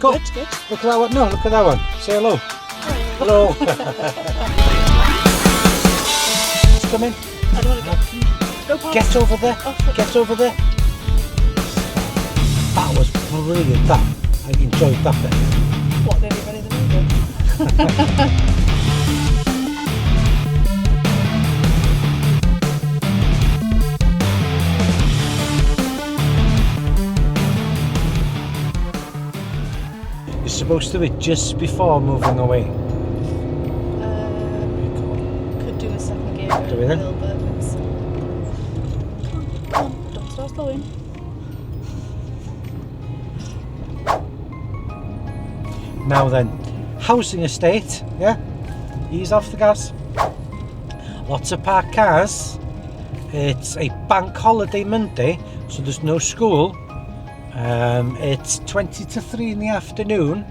go. Good. Look at that one. No, look at that one. Say hello. Hello. Just come in. I don't want to go past. Get over there. Get over there. That was brilliant. That I enjoyed that bit. What, nearly ready to move? You're supposed to do it just before moving away. Could do a second gear Do we a then? little bit. Come on, don't start slowing. Now then, housing estate, yeah? Ease off the gas. Lots of parked cars. It's a bank holiday Monday, so there's no school. It's 20 to 3 in the afternoon.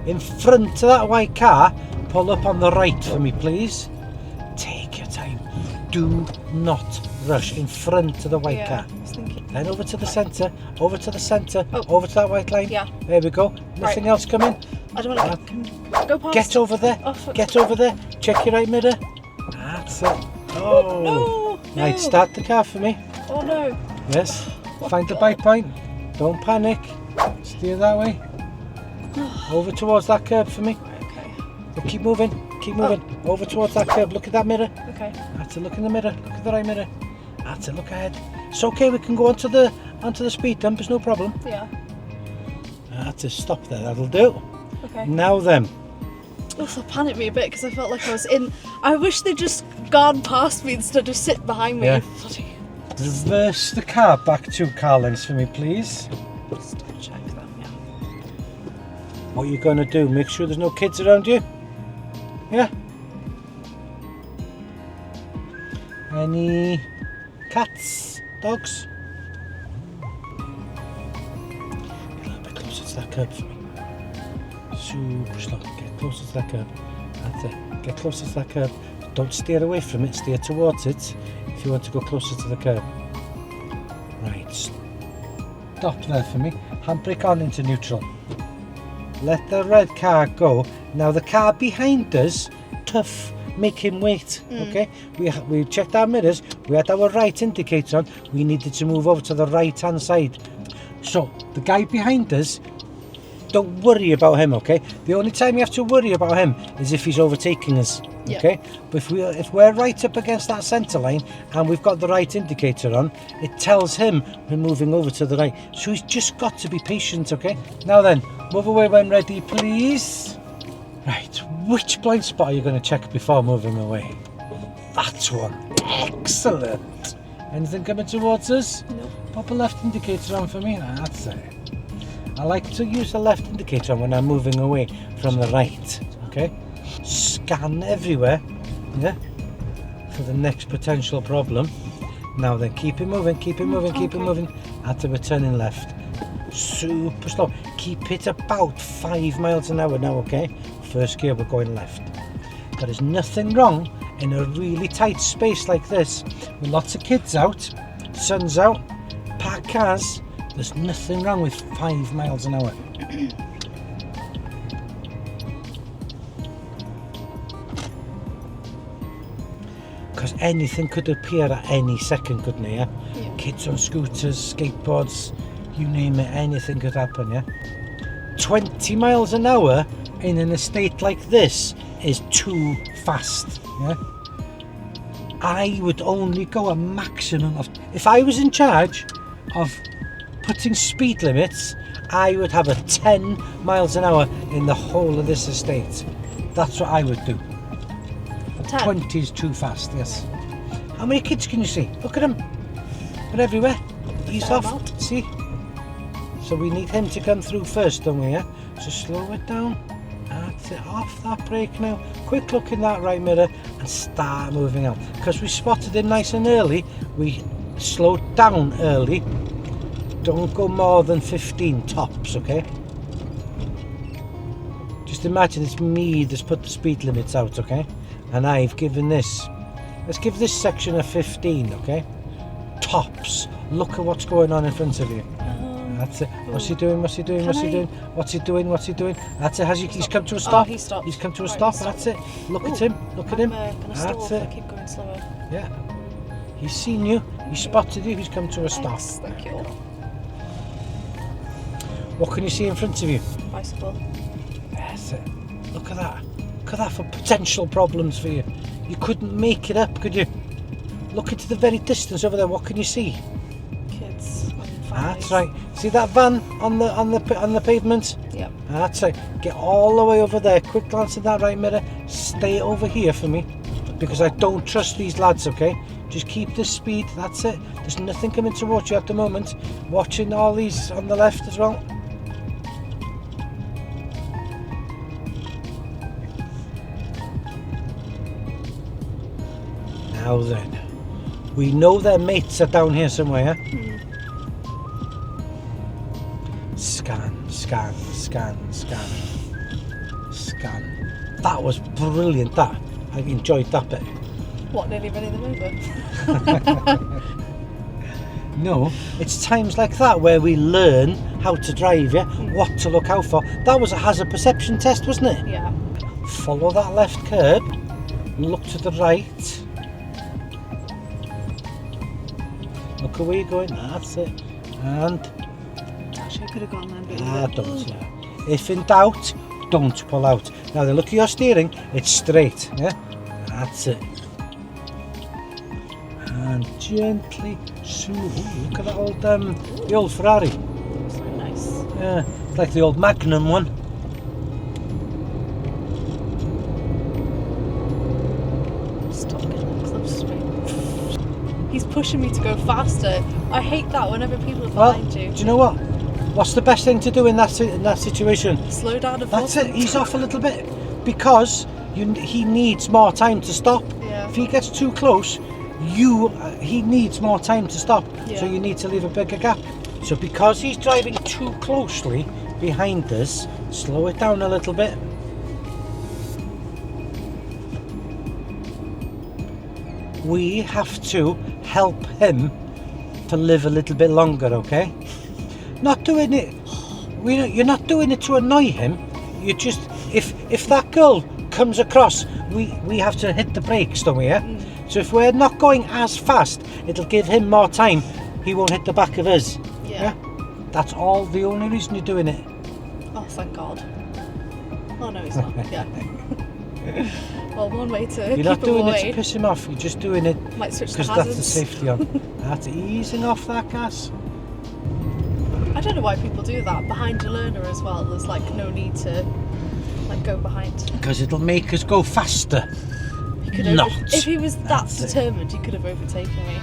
In front of that white car, pull up on the right for me, please. Take your time. Do not rush in front of the white car. I was thinking. Then over to the centre, over to the centre, Oh. over to that white line. Yeah. There we go. Nothing else coming. I don't want to go past. Get over there. Get over there. Check your right mirror. That's it. Oh. No. Right, start the car for me. Oh no. Yes. Find the bike point. Don't panic. Steer that way. Over towards that curb for me. Okay. But keep moving. Keep moving. Over towards that curb. Look at that mirror. Okay. That's it. Look in the mirror. Look at the right mirror. That's it. Look ahead. It's okay. We can go onto the speed dump. It's no problem. Yeah. That's it. Stop there. That'll do. Okay. Now then. Also panicked me a bit because I felt like I was in. I wish they'd just gone past me instead of sit behind me. Yeah. Bloody. Reverse the car back 2 car lengths for me, please. Just double check them. Yeah. What you're going to do, make sure there's no kids around you. Yeah? Any cats? Dogs? Get a little bit closer to that curb for me. Super slow. Get closer to that curb. That's it. Get closer to that curb. Don't steer away from it, steer towards it if you want to go closer to the curb. Right. Stop there for me. Handbrake on into neutral. Let the red car go. Now the car behind us, tough, make him wait. Okay? We checked our mirrors, we had our right indicator on, we needed to move over to the right hand side. So the guy behind us, don't worry about him, okay? The only time you have to worry about him is if he's overtaking us. Yeah. Okay? But if we're right up against that centre line and we've got the right indicator on, it tells him we're moving over to the right. So he's just got to be patient, okay? Now then, move away when ready, please. Right, which blind spot are you going to check before moving away? That one. Excellent. Anything coming towards us? No. Pop a left indicator on for me. That's it. I like to use the left indicator when I'm moving away from the right, okay? Scan everywhere, yeah, for the next potential problem. Now then, keep it moving, keep it moving, keep it moving. After we're turning left, super slow. Keep it about 5 miles an hour now, okay? First gear, we're going left. There is nothing wrong in a really tight space like this, with lots of kids out, sun's out, parked cars. There's nothing wrong with 5 miles an hour. Because anything could appear at any second, couldn't it? Yeah? Kids on scooters, skateboards, you name it, anything could happen. Yeah. 20 miles an hour in an estate like this is too fast. Yeah. I would only go a maximum of. If I was in charge of putting speed limits, I would have a 10 miles an hour in the whole of this estate. That's what I would do. 20 is too fast, yes. How many kids can you see? Look at them. They're everywhere. Ease off. See? So we need him to come through first, don't we? Yeah? So slow it down. That's it. Off that brake now. Quick look in that right mirror and start moving out. Because we spotted him nice and early, we slowed down early. Don't go more than 15 tops, okay? Just imagine it's me that's put the speed limits out, okay? And I've given this. Let's give this section a 15, okay? Tops. Look at what's going on in front of you. That's it. What's he doing? What's he doing? Can What's he I- doing? What's he doing? What's he doing? That's it. He's come to a stop. he stopped. He's come to a Right, stop. he That's stopped. it. Look at Ooh, him. Look at him. gonna stall That's if I it. keep going slower. Yeah. He's seen you. He spotted you. He's come to a stop. Thanks, thank you. What can you see in front of you? Bicycle. That's it. Look at that. Look at that for potential problems for you. You couldn't make it up, could you? Look into the very distance over there. What can you see? Kids. And families. That's right. See that van on the pavement? Yep. That's right. Get all the way over there. Quick glance at that right mirror. Stay over here for me, because I don't trust these lads. Okay. Just keep the speed. That's it. There's nothing coming towards you at the moment. Watching all these on the left as well. Now then, we know their mates are down here somewhere. Scan, scan, scan, scan, scan. That was brilliant. That I enjoyed that bit. What, nearly running them over? No, it's times like that where we learn how to drive, yeah? What to look out for. That was a hazard perception test, wasn't it? Yeah. Follow that left curb, look to the right. Look where you're going, that's it. And, Actually, I could have gone then, but don't, yeah. If in doubt, don't pull out. Now then, look at your steering, it's straight, yeah? That's it. And gently, smooth. Ooh, look at that old, the old Ferrari. It's very nice. Yeah, it's like the old Magnum one. Stop getting close to me. He's pushing me to go faster. I hate that whenever people are Well, behind you. do you know what? What's the best thing to do in that situation? Slow down a That's it. He's off a little bit because he needs more time to stop. Yeah. If he gets too close, he needs more time to stop. Yeah. So you need to leave a bigger gap. So because he's driving too closely behind us, slow it down a little bit. We have to help him to live a little bit longer, okay? Not doing it. You're not doing it to annoy him. You just, if that girl comes across, we have to hit the brakes, don't we? Yeah. So if we're not going as fast, it'll give him more time. He won't hit the back of us. Yeah. That's all. The only reason you're doing it. Oh, thank God. Oh, no, he's not. Yeah. Well, one way to You're keep not him doing away. it to piss him off. You're just doing it Might switch the because that's the hazards. safety on. That's easing off that gas. I don't know why people do that behind a learner as well. There's like no need to like go behind. Because it'll make us go faster. He could Not. if he was that That's it. determined, he could have overtaken me.